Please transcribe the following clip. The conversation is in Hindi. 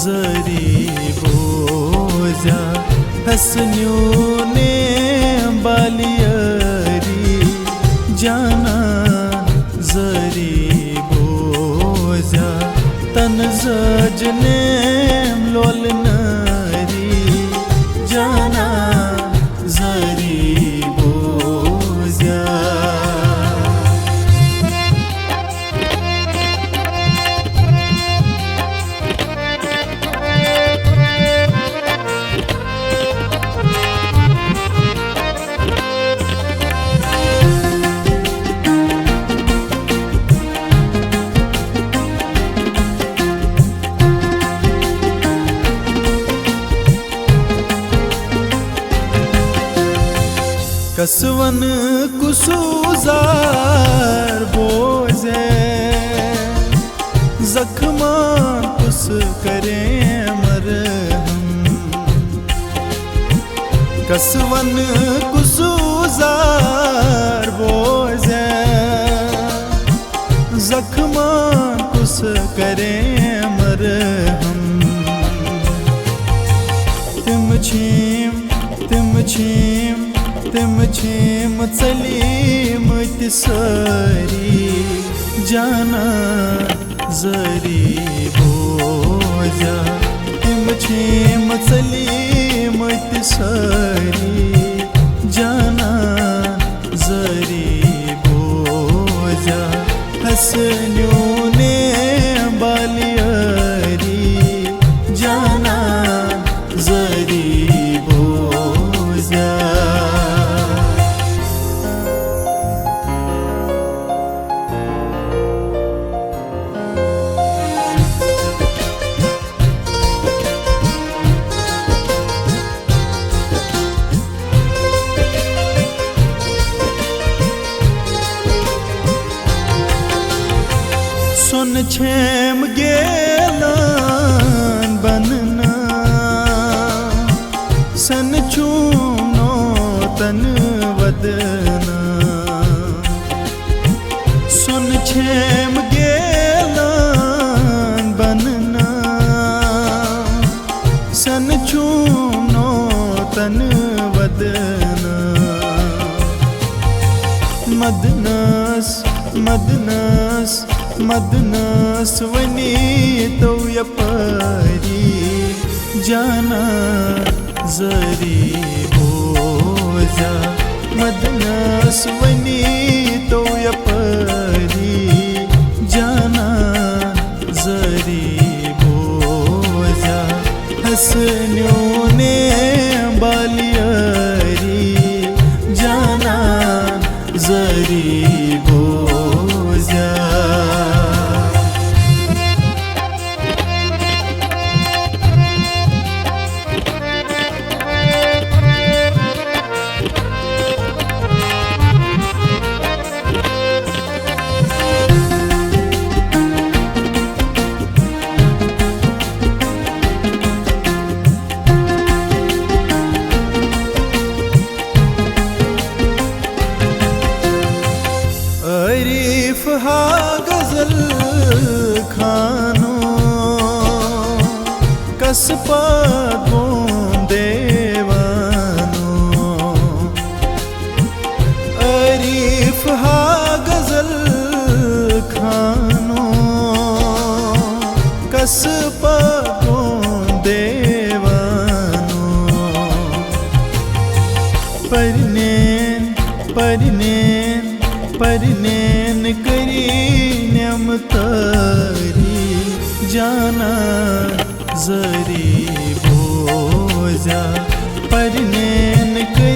जरी बोजा हसन्यू ने बालियरी जाना जरी बोजा तन जजने लोल नरी जाना जरी बोजा। कसवन कुसूजार बोझे जख्मान कुस करें मरहम। कसवन कुसूजार बोझे जख्मान कुस करें मरहम। तिम छीम चलीम सरी जाना जरी बोजा। तिम छीम चलीम सरी जाना जरी बोजा। हसन्यू ने बालियरी जाना जरी बोजा। सुन छेम गेलान बनना सन चूनो तन वदना। सुन छेम गेलान बनना सन चूनो तन वदना। मदनस मदनस मदनस वनी तो यपरी जाना जरी बोजा। मदनस वनी तो यपरी जाना जरी बोजा। हसन्यू ने बालियरी जाना जरी बोजा। अरीफ हा गजल खानो कसपा देवानो। अरीफ हा गजल खानो कसपा देवानो। परिनेन परिनेन परिनेन करी नम तरी जाना जरी बोजा। परिनेन करी